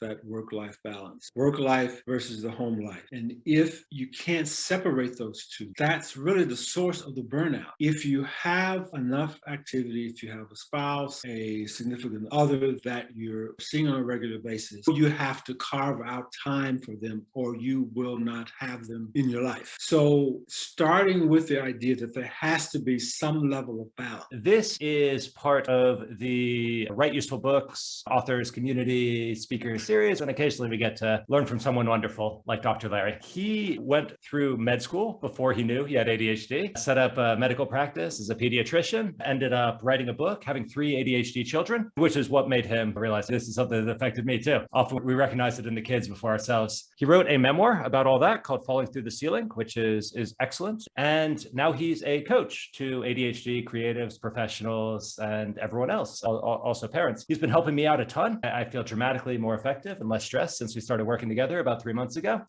that work-life balance, work life versus the home life. And if you can't separate those two, that's really the source of the burnout. If you have enough activity, if you have a spouse, a significant other that you're seeing on a regular basis, you have to carve out time for them or you will not have them in your life. So starting with the idea that there has to be some level of balance. This is part of the Write Useful Books, Authors Community Speaker Series, and occasionally we get to learn from someone wonderful like Dr. Larry. He went through med school before he knew he had ADHD, set up a medical practice as a pediatrician, ended up writing a book, having 3 ADHD children, which is what made him realize this is something that affected me too. Often we recognize it in the kids before ourselves. He wrote a memoir about all that called Falling Through the Ceiling, which is excellent. And now he's a coach to ADHD creatives, professionals, and everyone else, also parents. He's been helping me out a ton. I feel dramatically more effective and less stressed since we started working together about 3 months ago.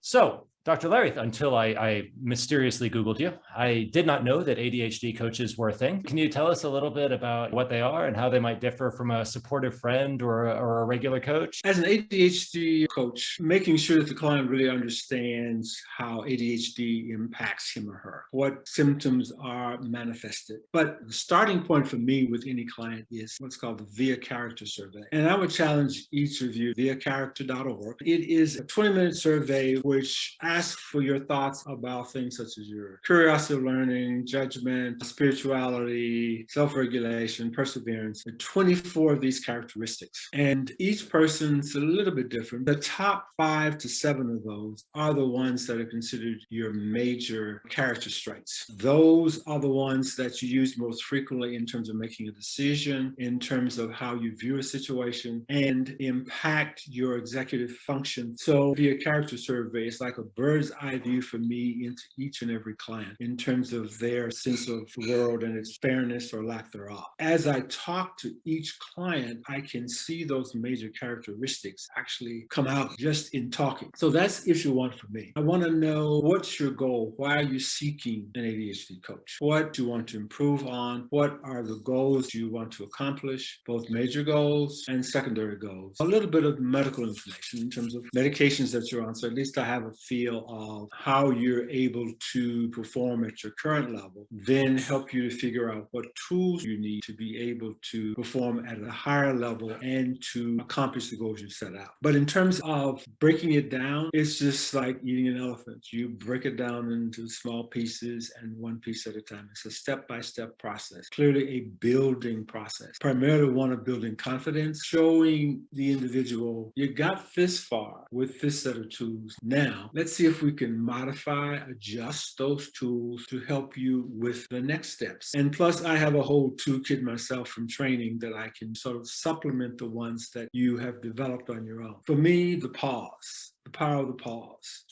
So, Dr. Larry, until I mysteriously Googled you, I did not know that ADHD coaches were a thing. Can you tell us a little bit about what they are and how they might differ from a supportive friend or a regular coach? As an ADHD coach, making sure that the client really understands how ADHD impacts him or her, what symptoms are manifested. But the starting point for me with any client is what's called the VIA Character Survey. And I would challenge each of you, viacharacter.org. It is a 20-minute survey which asks for your thoughts about things such as your curiosity, learning, judgment, spirituality, self-regulation, perseverance, and 24 of these characteristics. And each person's a little bit different. The top 5 to 7 of those are the ones that are considered your major character traits. Those are the ones that you use most frequently in terms of making a decision, in terms of how you view a situation, and impact your executive function. So via character survey, it's like a bird's eye view for me into each and every client in terms of their sense of the world and its fairness or lack thereof. As I talk to each client, I can see those major characteristics actually come out just in talking. So that's issue 1 for me. I want to know, what's your goal? Why are you seeking an ADHD coach? What do you want to improve on? What are the goals you want to accomplish? Both major goals and secondary goals. A little bit of medical information in terms of medications that you're on, so at least I have a feel of how you're able to perform at your current level, then help you to figure out what tools you need to be able to perform at a higher level and to accomplish the goals you set out. But in terms of breaking it down, it's just like eating an elephant. You break it down into small pieces and one piece at a time. It's a step-by-step process, clearly a building process. Primarily one of building confidence, showing the individual, you got this far with this set of tools. Now, let's see if we can modify, adjust those tools to help you with the next steps. And plus, I have a whole toolkit myself from training that I can sort of supplement the ones that you have developed on your own. For me, the pause, the power of the pause,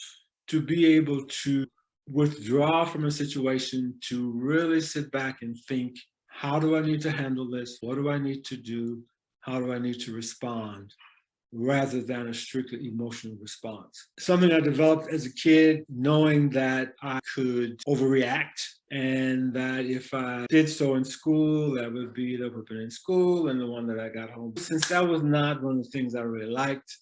to be able to withdraw from a situation, to really sit back and think, how do I need to handle this? What do I need to do? How do I need to respond? Rather than a strictly emotional response. Something I developed as a kid, knowing that I could overreact and that if I did so in school, that would be the whipping in school and the one that I got home. Since that was not one of the things I really liked,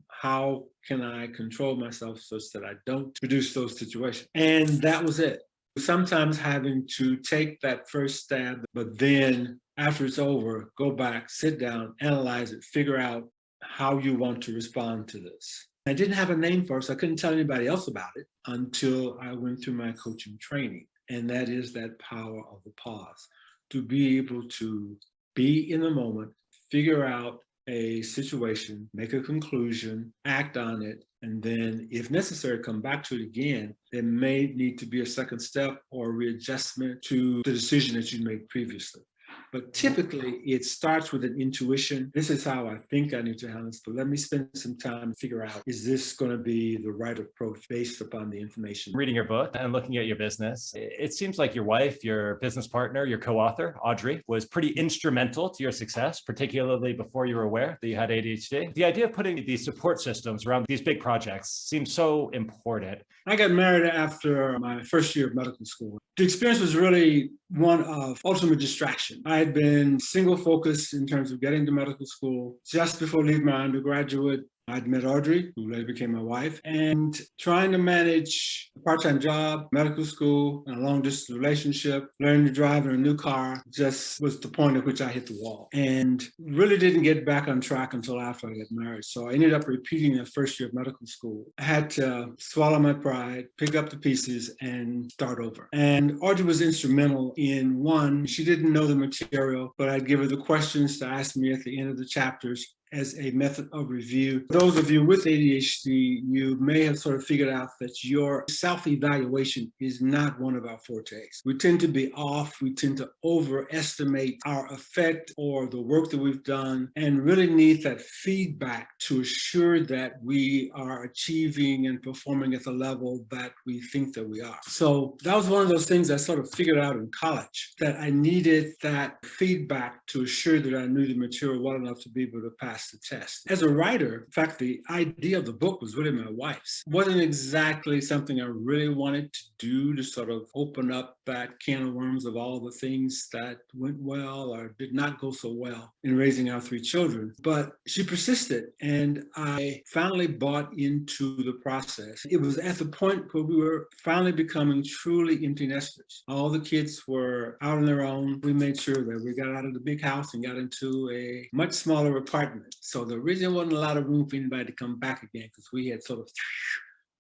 how can I control myself such that I don't produce those situations? And that was it. Sometimes having to take that first stab, but then after it's over, go back, sit down, analyze it, figure out how you want to respond to this. I didn't have a name for it, so I couldn't tell anybody else about it until I went through my coaching training. And that is that power of the pause, to be able to be in the moment, figure out a situation, make a conclusion, act on it, and then, if necessary, come back to it again. There may need to be a second step or readjustment to the decision that you made previously. But typically, it starts with an intuition. This is how I think I need to handle this, but let me spend some time to figure out, is this going to be the right approach based upon the information? Reading your book and looking at your business, it seems like your wife, your business partner, your co-author, Audrey, was pretty instrumental to your success, particularly before you were aware that you had ADHD. The idea of putting these support systems around these big projects seems so important. I got married after my first year of medical school. The experience was really one of ultimate distraction. I had been single focused in terms of getting to medical school. Just before leaving my undergraduate, I'd met Audrey, who later became my wife, and trying to manage a part-time job, medical school, and a long-distance relationship, learning to drive in a new car, just was the point at which I hit the wall. And really didn't get back on track until after I got married. So I ended up repeating the first year of medical school. I had to swallow my pride, pick up the pieces, and start over. And Audrey was instrumental in, one, she didn't know the material, but I'd give her the questions to ask me at the end of the chapters as a method of review. Those of you with ADHD, you may have sort of figured out that your self-evaluation is not one of our fortes. We tend to be off, we tend to overestimate our effect or the work that we've done, and really need that feedback to assure that we are achieving and performing at the level that we think that we are. So that was one of those things I sort of figured out in college, that I needed that feedback to assure that I knew the material well enough to be able to pass the test. As a writer, in fact, the idea of the book was really my wife's. It wasn't exactly something I really wanted to do to sort of open up that can of worms of all the things that went well or did not go so well in raising our three children. But she persisted, and I finally bought into the process. It was at the point where we were finally becoming truly empty nesters. All the kids were out on their own. We made sure that we got out of the big house and got into a much smaller apartment. So there really wasn't a lot of room for anybody to come back again, because we had sort of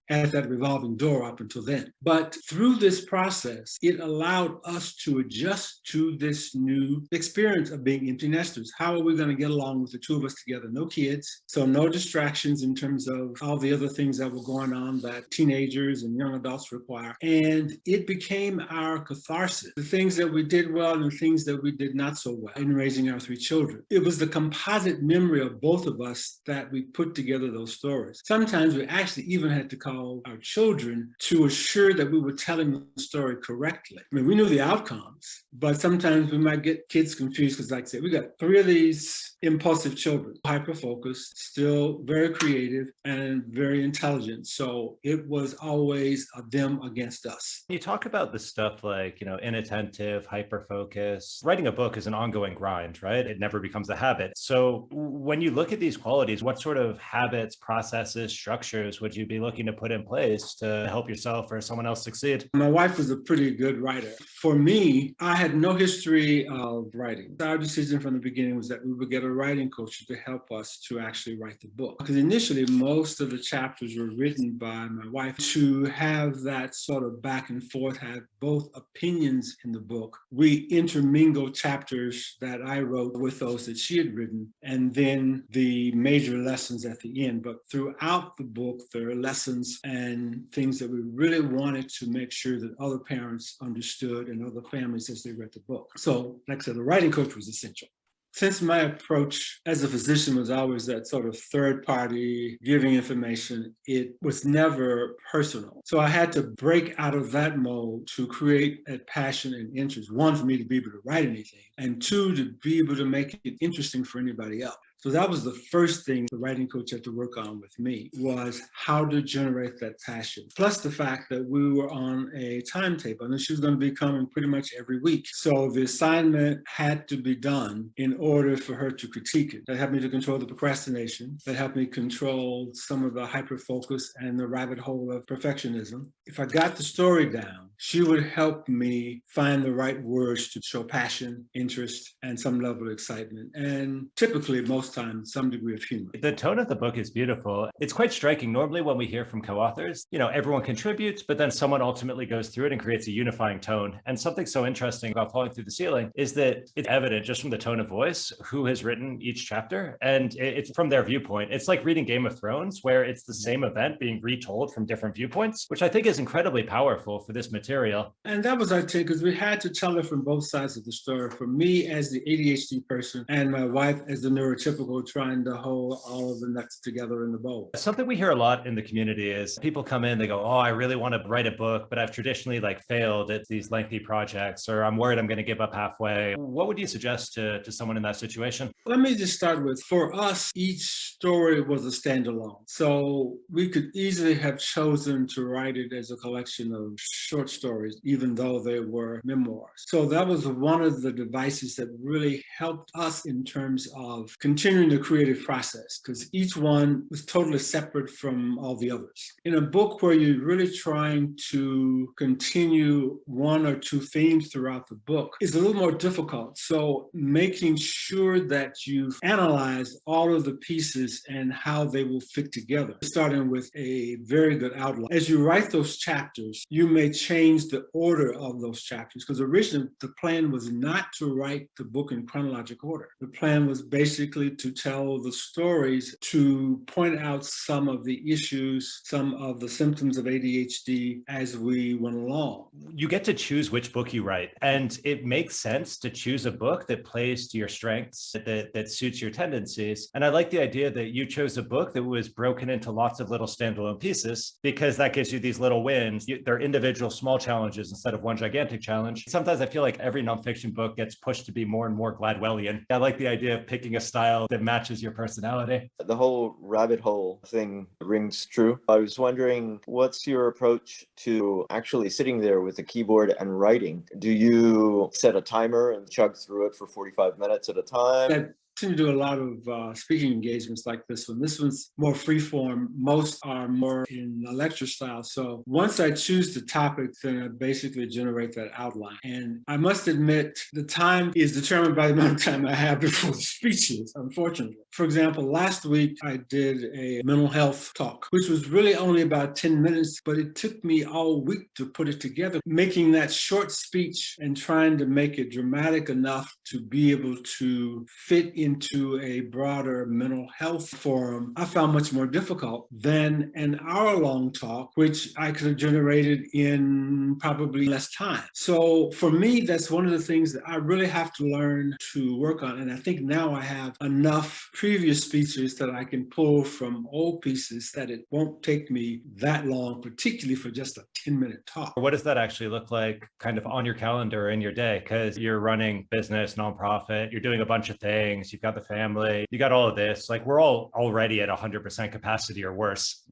had that revolving door up until then. But through this process, it allowed us to adjust to this new experience of being empty nesters. How are we going to get along with the two of us together? No kids, so no distractions in terms of all the other things that were going on that teenagers and young adults require. And it became our catharsis, the things that we did well and the things that we did not so well in raising our three children. It was the composite memory of both of us that we put together those stories. Sometimes we actually even had to call our children to assure that we were telling the story correctly. I mean, we knew the outcomes, but sometimes we might get kids confused because, like I said, we got three of these impulsive children, hyper-focused, still very creative and very intelligent. So it was always them against us. You talk about the stuff like, inattentive, hyper-focus. Writing a book is an ongoing grind, right? It never becomes a habit. So when you look at these qualities, what sort of habits, processes, structures would you be looking to put in place to help yourself or someone else succeed? My wife was a pretty good writer. For me, I had no history of writing. Our decision from the beginning was that we would get a writing coach to help us to actually write the book. Because initially, most of the chapters were written by my wife. To have that sort of back and forth, have both opinions in the book, we intermingled chapters that I wrote with those that she had written, and then the major lessons at the end. But throughout the book, there are lessons and things that we really wanted to make sure that other parents understood and other families as they read the book. So, like I said, the writing coach was essential. Since my approach as a physician was always that sort of third party giving information, it was never personal. So I had to break out of that mode to create a passion and interest. One, for me to be able to write anything, and two, to be able to make it interesting for anybody else. So that was the first thing the writing coach had to work on with me, was how to generate that passion. Plus the fact that we were on a timetable and she was going to be coming pretty much every week. So the assignment had to be done in order for her to critique it. That helped me to control the procrastination. That helped me control some of the hyper-focus and the rabbit hole of perfectionism. If I got the story down, she would help me find the right words to show passion, interest, and some level of excitement. And typically, most times, some degree of humor. The tone of the book is beautiful. It's quite striking. Normally, when we hear from co-authors, everyone contributes, but then someone ultimately goes through it and creates a unifying tone. And something so interesting about Falling Through the Ceiling is that it's evident just from the tone of voice who has written each chapter. And it's from their viewpoint. It's like reading Game of Thrones, where it's the same event being retold from different viewpoints, which I think is incredibly powerful for this material. And that was our take, because we had to tell it from both sides of the story. For me as the ADHD person and my wife as the neurotypical difficult trying to hold all of the nuts together in the bowl. Something we hear a lot in the community is people come in, they go, oh, I really want to write a book, but I've traditionally failed at these lengthy projects, or I'm worried I'm going to give up halfway. What would you suggest to someone in that situation? Let me just start with, for us, each story was a standalone. So we could easily have chosen to write it as a collection of short stories, even though they were memoirs. So that was one of the devices that really helped us in terms of continuing the creative process, because each one was totally separate from all the others. In a book where you're really trying to continue one or two themes throughout the book is a little more difficult. So making sure that you've analyzed all of the pieces and how they will fit together, starting with a very good outline. As you write those chapters, you may change the order of those chapters, because originally the plan was not to write the book in chronological order. The plan was basically to tell the stories, to point out some of the issues, some of the symptoms of ADHD as we went along. You get to choose which book you write, and it makes sense to choose a book that plays to your strengths, that suits your tendencies. And I like the idea that you chose a book that was broken into lots of little standalone pieces, because that gives you these little wins. They're individual small challenges instead of one gigantic challenge. Sometimes I feel like every nonfiction book gets pushed to be more and more Gladwellian. I like the idea of picking a style that matches your personality. The whole rabbit hole thing rings true. I was wondering, what's your approach to actually sitting there with a keyboard and writing? Do you set a timer and chug through it for 45 minutes at a time? I tend to do a lot of speaking engagements like this one. This one's more freeform. Most are more in a lecture style. So once I choose the topic, then I basically generate that outline. And I must admit, the time is determined by the amount of time I have before the speeches, unfortunately. For example, last week I did a mental health talk, which was really only about 10 minutes, but it took me all week to put it together. Making that short speech and trying to make it dramatic enough to be able to fit into a broader mental health forum, I found much more difficult than an hour-long talk, which I could have generated in probably less time. So for me, that's one of the things that I really have to learn to work on. And I think now I have enough previous speeches that I can pull from old pieces that it won't take me that long, particularly for just a 10-minute talk. What does that actually look like kind of on your calendar in your day? Because you're running business, nonprofit, you're doing a bunch of things, you've got the family, you got all of this. We're all already at 100% capacity or worse.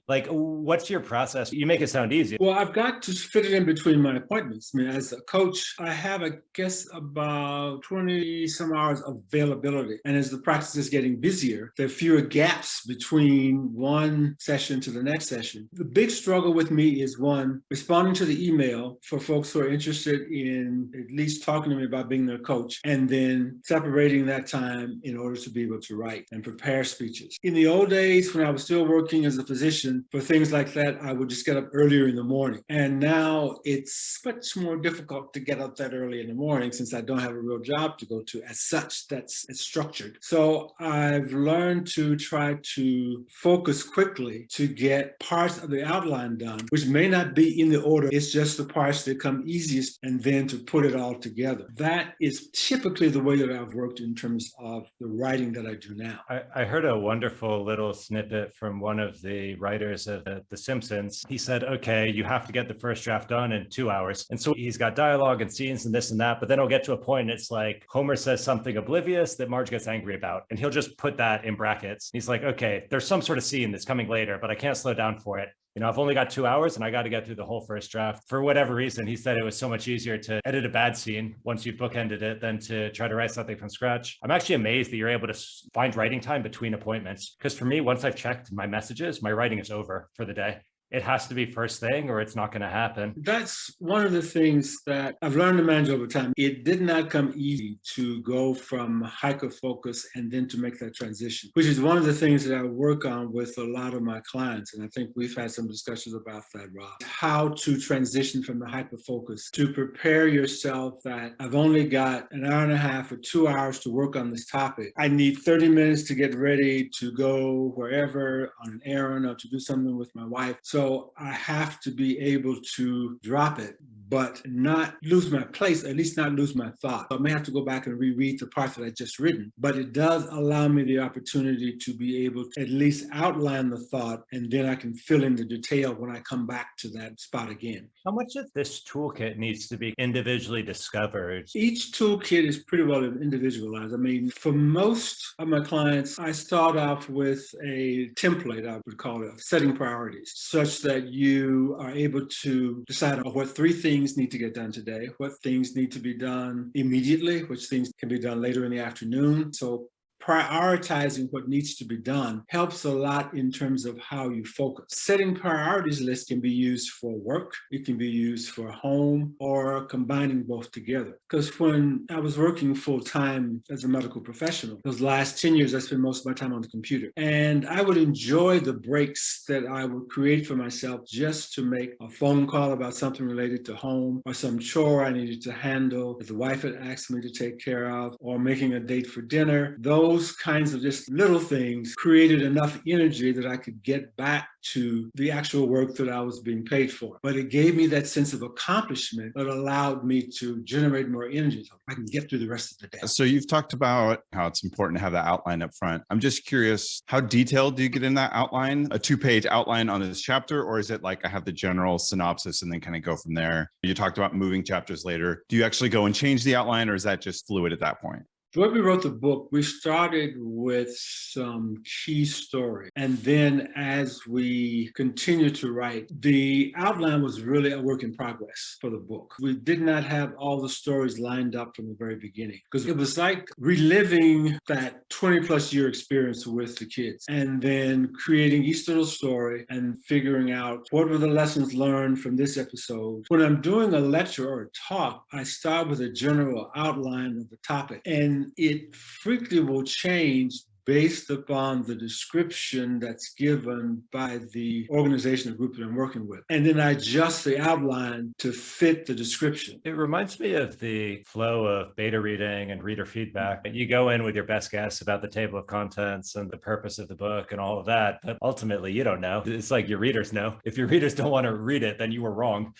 What's your process? You make it sound easy. Well, I've got to fit it in between my appointments. I mean, as a coach, I have, I guess, about 20 some hours of availability. And as the practice is getting busier, there are fewer gaps between one session to the next session. The big struggle with me is, one, responding to the email for folks who are interested in at least talking to me about being their coach, and then separating that time in order to be able to write and prepare speeches. In the old days, when I was still working as a physician, for things like that, I would just get up earlier in the morning. And now it's much more difficult to get up that early in the morning, since I don't have a real job to go to as such that's structured. So I've learned to try to focus quickly to get parts of the outline done, which may not be in the order. It's just the parts that come easiest, and then to put it all together. That is typically the way that I've worked in terms of the writing that I do now. I heard a wonderful little snippet from one of the writers of The Simpsons. He said, okay, you have to get the first draft done in 2 hours. And so he's got dialogue and scenes and this and that, but then he'll get to a point, it's like Homer says something oblivious that Marge gets angry about, and he'll just put that in brackets. He's like, okay, there's some sort of scene that's coming later, but I can't slow down for it. I've only got 2 hours and I got to get through the whole first draft. For whatever reason, he said it was so much easier to edit a bad scene once you've bookended it than to try to write something from scratch. I'm actually amazed that you're able to find writing time between appointments. Because for me, once I've checked my messages, my writing is over for the day. It has to be first thing or it's not going to happen. That's one of the things that I've learned to manage over time. It did not come easy to go from Hyperfocus and then to make that transition, which is one of the things that I work on with a lot of my clients. And I think we've had some discussions about that, Rob. How to transition from the Hyperfocus, to prepare yourself that I've only got an hour and a half or 2 hours to work on this topic. I need 30 minutes to get ready to go wherever on an errand or to do something with my wife. So I have to be able to drop it, but not lose my place, at least not lose my thought. I may have to go back and reread the parts that I just written, but it does allow me the opportunity to be able to at least outline the thought, and then I can fill in the detail when I come back to that spot again. How much of this toolkit needs to be individually discovered? Each toolkit is pretty well individualized. I mean, for most of my clients, I start off with a template, I would call it, setting priorities, such that you are able to decide on what 3 things need to get done today, what things need to be done immediately, which things can be done later in the afternoon. So prioritizing what needs to be done helps a lot in terms of how you focus. Setting priorities lists can be used for work, it can be used for home, or combining both together. Because when I was working full-time as a medical professional, those last 10 years, I spent most of my time on the computer. And I would enjoy the breaks that I would create for myself just to make a phone call about something related to home, or some chore I needed to handle that the wife had asked me to take care of, or making a date for dinner. Those kinds of just little things created enough energy that I could get back to the actual work that I was being paid for. But it gave me that sense of accomplishment that allowed me to generate more energy so I can get through the rest of the day. So you've talked about how it's important to have that outline up front. I'm just curious, how detailed do you get in that outline? A 2-page outline on this chapter, or is it like I have the general synopsis and then kind of go from there? You talked about moving chapters later. Do you actually go and change the outline, or is that just fluid at that point? When we wrote the book, we started with some key story. And then as we continued to write, the outline was really a work in progress for the book. We did not have all the stories lined up from the very beginning, because it was like reliving that 20+ year experience with the kids and then creating each little story and figuring out what were the lessons learned from this episode. When I'm doing a lecture or a talk, I start with a general outline of the topic, and it frequently will change based upon the description that's given by the organization or group that I'm working with. And then I adjust the outline to fit the description. It reminds me of the flow of beta reading and reader feedback. You go in with your best guess about the table of contents and the purpose of the book and all of that, but ultimately you don't know. It's like your readers know. If your readers don't want to read it, then you were wrong.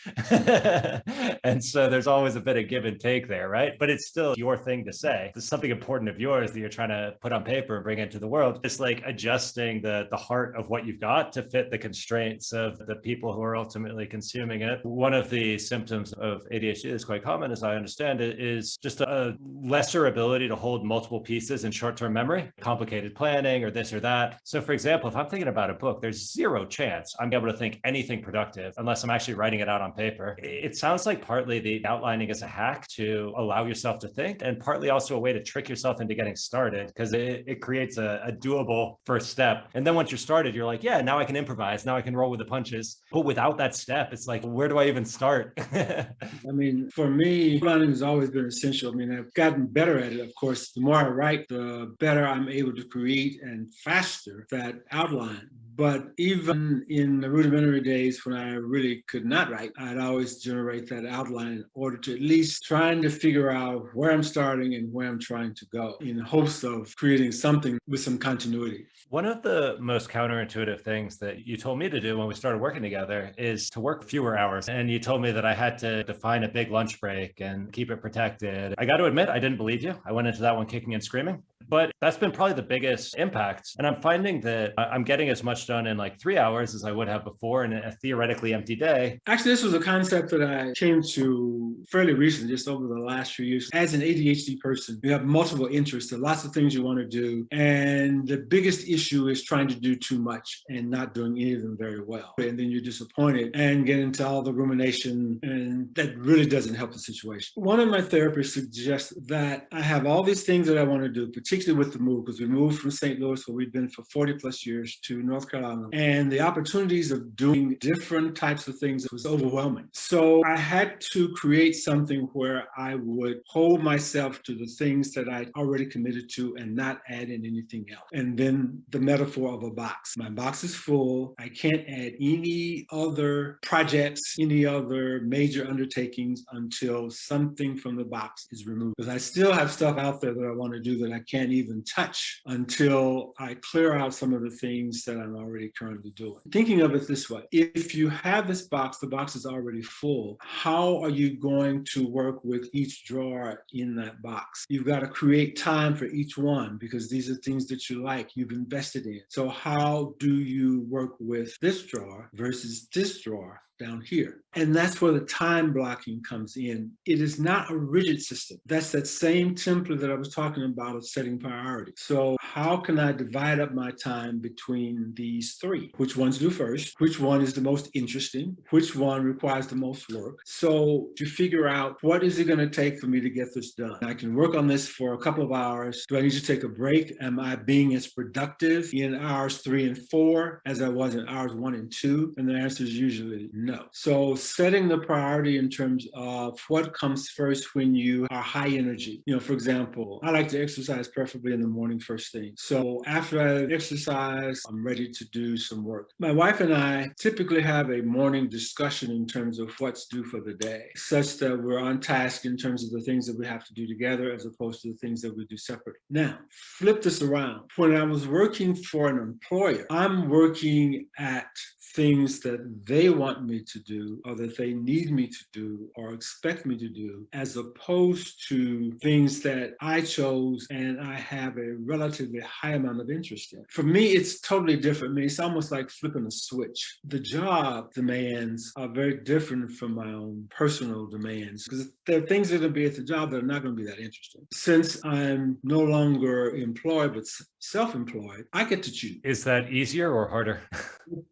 And so there's always a bit of give and take there, right? But it's still your thing to say. There's something important of yours that you're trying to put on paper and bring into the world. It's like adjusting the heart of what you've got to fit the constraints of the people who are ultimately consuming it. One of the symptoms of ADHD that's quite common, as I understand it, is just a lesser ability to hold multiple pieces in short-term memory, complicated planning or this or that. So for example, if I'm thinking about a book, there's zero chance I'm able to think anything productive unless I'm actually writing it out on paper. It sounds like partly the outlining is a hack to allow yourself to think, and partly also a way to trick yourself into getting started, because it creates a doable first step. And then once you're started, you're like, yeah, now I can improvise. Now I can roll with the punches. But without that step, it's like, where do I even start? I mean, for me, planning has always been essential. I mean, I've gotten better at it, of course. The more I write, the better I'm able to create and faster that outline. But even in the rudimentary days when I really could not write, I'd always generate that outline in order to at least trying to figure out where I'm starting and where I'm trying to go, in hopes of creating something with some continuity. One of the most counterintuitive things that you told me to do when we started working together is to work fewer hours. And you told me that I had to define a big lunch break and keep it protected. I got to admit, I didn't believe you. I went into that one kicking and screaming. But that's been probably the biggest impact. And I'm finding that I'm getting as much done in like 3 hours as I would have before in a theoretically empty day. Actually, this was a concept that I came to fairly recently, just over the last few years. As an ADHD person, you have multiple interests and lots of things you want to do. And the biggest issue is trying to do too much and not doing any of them very well. And then you're disappointed and get into all the rumination, and that really doesn't help the situation. One of my therapists suggests that I have all these things that I want to do, particularly with the move, because we moved from St. Louis, where we've been for 40+ years, to North Carolina. And the opportunities of doing different types of things was overwhelming. So I had to create something where I would hold myself to the things that I'd already committed to and not add in anything else. And then the metaphor of a box. My box is full. I can't add any other projects, any other major undertakings until something from the box is removed. Because I still have stuff out there that I want to do that I can't can't even touch until I clear out some of the things that I'm already currently doing. Thinking of it this way, if you have this box, the box is already full, how are you going to work with each drawer in that box? You've got to create time for each one because these are things that you like, you've invested in. So how do you work with this drawer versus this drawer down here? And that's where the time blocking comes in. It is not a rigid system. That's that same template that I was talking about of setting priorities. So how can I divide up my time between these three? Which ones do first? Which one is the most interesting? Which one requires the most work? So to figure out what is it going to take for me to get this done? I can work on this for a couple of hours. Do I need to take a break? Am I being as productive in hours 3 and 4 as I was in hours 1 and 2? And the answer is usually no. So setting the priority in terms of what comes first when you are high energy. For example, I like to exercise preferably in the morning first thing. So after I exercise, I'm ready to do some work. My wife and I typically have a morning discussion in terms of what's due for the day, such that we're on task in terms of the things that we have to do together as opposed to the things that we do separately. Now, flip this around. When I was working for an employer, I'm working at things that they want me to do or that they need me to do or expect me to do, as opposed to things that I chose and I have a relatively high amount of interest in. For me, it's totally different. I mean, it's almost like flipping a switch. The job demands are very different from my own personal demands because there are things that are going to be at the job that are not going to be that interesting. Since I'm no longer employed but self-employed, I get to choose. Is that easier or harder?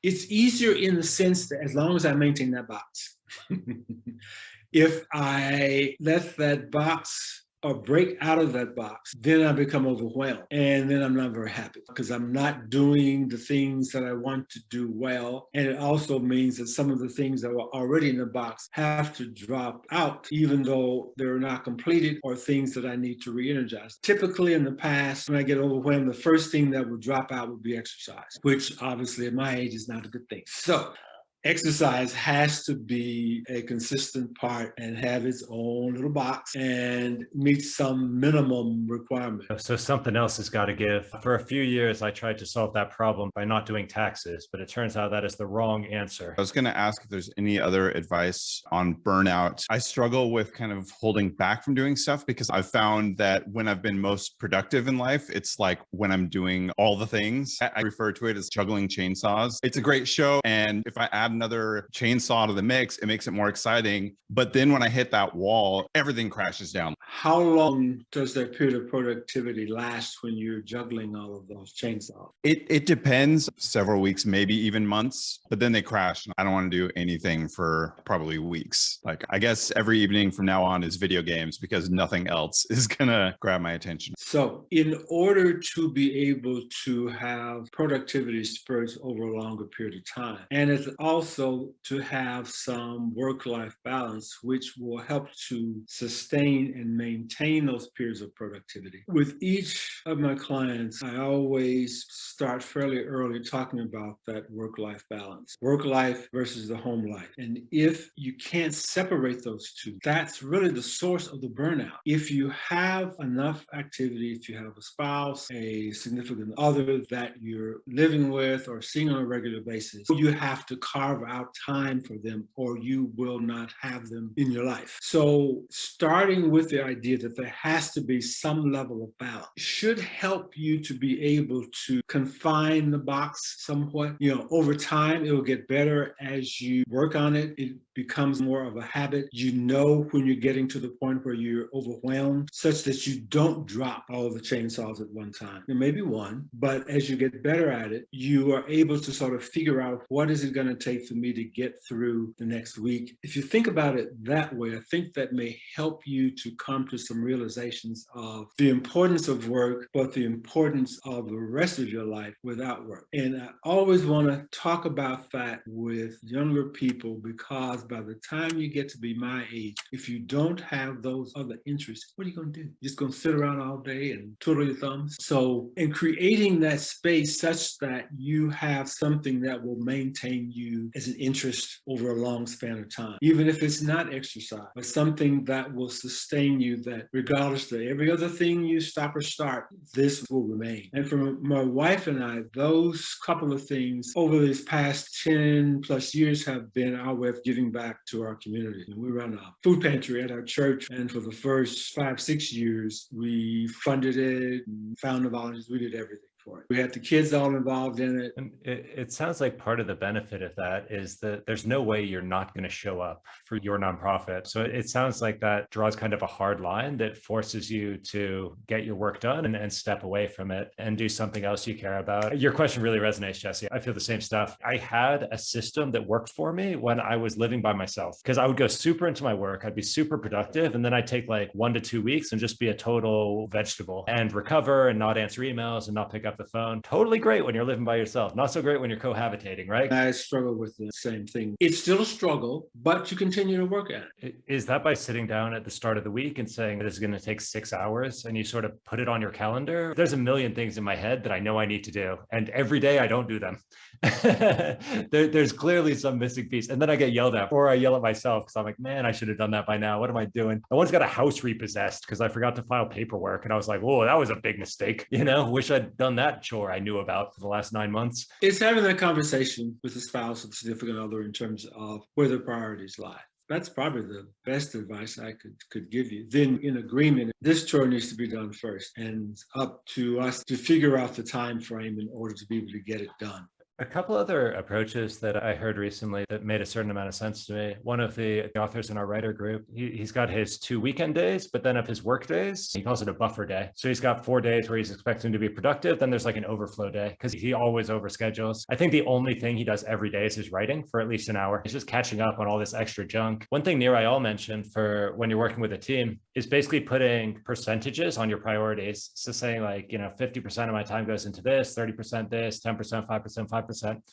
It's easier in the sense that as long as I maintain that box. If I let that box or break out of that box, then I become overwhelmed. And then I'm not very happy because I'm not doing the things that I want to do well. And it also means that some of the things that were already in the box have to drop out, even though they're not completed or things that I need to re-energize. Typically in the past, when I get overwhelmed, the first thing that would drop out would be exercise, which obviously at my age is not a good thing. So exercise has to be a consistent part and have its own little box and meet some minimum requirement. So something else has got to give. For a few years, I tried to solve that problem by not doing taxes, but it turns out that is the wrong answer. I was going to ask if there's any other advice on burnout. I struggle with kind of holding back from doing stuff because I've found that when I've been most productive in life, it's like when I'm doing all the things. I refer to it as juggling chainsaws. It's a great show. And if I add another chainsaw to the mix, it makes it more exciting. But then when I hit that wall, everything crashes down. How long does that period of productivity last when you're juggling all of those chainsaws? It depends, several weeks, maybe even months, but then they crash. I don't want to do anything for probably weeks. Like, I guess every evening from now on is video games because nothing else is going to grab my attention. So in order to be able to have productivity spurts over a longer period of time, and it's also to have some work-life balance, which will help to sustain and maintain those periods of productivity. With each of my clients, I always start fairly early talking about that work-life balance, work life versus the home life. And if you can't separate those two, that's really the source of the burnout. If you have enough activity, if you have a spouse, a significant other that you're living with or seeing on a regular basis, you have to carve out time for them or you will not have them in your life. So starting with the idea that there has to be some level of balance should help you to be able to confine the box somewhat. Over time, it will get better as you work on it. It becomes more of a habit. You know when you're getting to the point where you're overwhelmed, such that you don't drop all the chainsaws at one time. There may be one, but as you get better at it, you are able to sort of figure out what is it going to take for me to get through the next week. If you think about it that way, I think that may help you to come to some realizations of the importance of work, but the importance of the rest of your life without work. And I always want to talk about that with younger people because by the time you get to be my age, if you don't have those other interests, what are you going to do? You're just going to sit around all day and twiddle your thumbs? So in creating that space such that you have something that will maintain you you as an interest over a long span of time, even if it's not exercise, but something that will sustain you, that regardless of every other thing you stop or start, this will remain. And for my wife and I, those couple of things over these past 10 plus years have been our way of giving back to our community. And we run a food pantry at our church, and for the first 5-6 years, we funded it, found the volunteers, we did everything for it. We had the kids all involved in it. And it sounds like part of the benefit of that is that there's no way you're not going to show up for your nonprofit. So it sounds like that draws kind of a hard line that forces you to get your work done and step away from it and do something else you care about. Your question really resonates, Jesse. I feel the same stuff. I had a system that worked for me when I was living by myself, because I would go super into my work. I'd be super productive. And then I'd take like 1 to 2 weeks and just be a total vegetable and recover and not answer emails and not pick up the phone. Totally great when you're living by yourself. Not so great when you're cohabitating, right? I struggle with the same thing. It's still a struggle, but you continue to work at it. Is that by sitting down at the start of the week and saying this is going to take 6 hours and you sort of put it on your calendar? There's a million things in my head that I know I need to do. And every day I don't do them. There's clearly some missing piece. And then I get yelled at, or I yell at myself because I'm like, man, I should have done that by now. What am I doing? I once got a house repossessed because I forgot to file paperwork. And I was like, whoa, that was a big mistake. Wish I'd done that chore I knew about for the last 9 months. It's having that conversation with the spouse or the significant other in terms of where the priorities lie. That's probably the best advice I could give you. Then in agreement, this chore needs to be done first, and it's up to us to figure out the time frame in order to be able to get it done. A couple other approaches that I heard recently that made a certain amount of sense to me. One of the authors in our writer group, he's got his 2 weekend days, but then of his work days, he calls it a buffer day. So he's got 4 days where he's expecting to be productive. Then there's like an overflow day because he always overschedules. I think the only thing he does every day is his writing for at least an hour. He's just catching up on all this extra junk. One thing Nir Eyal mentioned for when you're working with a team is basically putting percentages on your priorities. So saying like, 50% of my time goes into this, 30% this, 10%, 5%, 5%.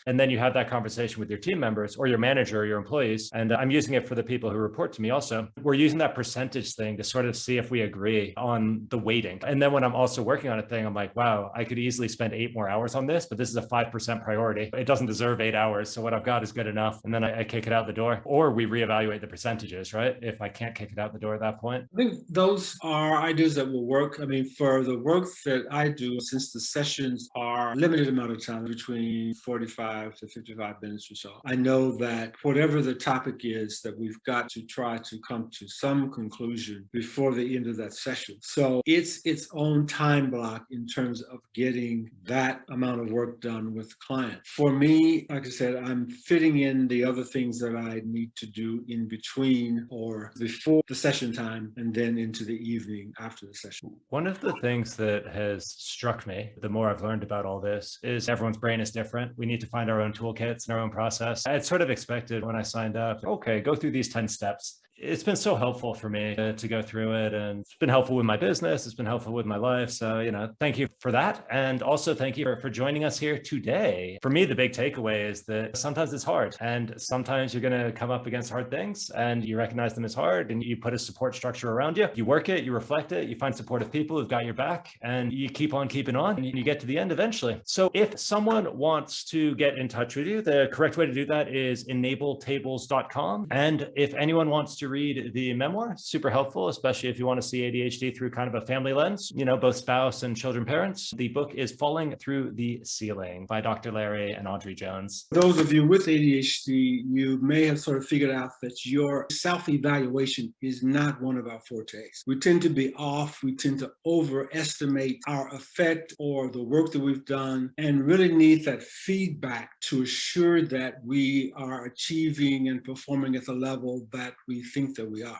And then you have that conversation with your team members or your manager or your employees. And I'm using it for the people who report to me also. We're using that percentage thing to sort of see if we agree on the weighting. And then when I'm also working on a thing, I'm like, wow, I could easily spend 8 more hours on this, but this is a 5% priority. It doesn't deserve 8 hours. So what I've got is good enough. And then I kick it out the door, or we reevaluate the percentages, right? If I can't kick it out the door at that point. I think those are ideas that will work. I mean, for the work that I do, since the sessions are limited amount of time, between 45 to 55 minutes or so, I know that whatever the topic is, that we've got to try to come to some conclusion before the end of that session. So it's its own time block in terms of getting that amount of work done with the client. For me, like I said, I'm fitting in the other things that I need to do in between or before the session time and then into the evening after the session. One of the things that has struck me, the more I've learned about all this, is everyone's brain is different. We need to find our own toolkits and our own process. I had sort of expected when I signed up, okay, go through these 10 steps. It's been so helpful for me to go through it, and it's been helpful with my business. It's been helpful with my life. So, thank you for that. And also thank you for joining us here today. For me, the big takeaway is that sometimes it's hard, and sometimes you're going to come up against hard things and you recognize them as hard, and you put a support structure around you. You work it, you reflect it, you find supportive people who've got your back, and you keep on keeping on, and you get to the end eventually. So if someone wants to get in touch with you, the correct way to do that is enabletables.com. And if anyone wants to read the memoir, super helpful, especially if you want to see ADHD through kind of a family lens, both spouse and children parents. The book is Falling Through the Ceiling by Dr. Larry and Audrey Jones. Those of you with ADHD, you may have sort of figured out that your self-evaluation is not one of our fortes. We tend to be off. We tend to overestimate our effect or the work that we've done, and really need that feedback to assure that we are achieving and performing at the level that we think that we are.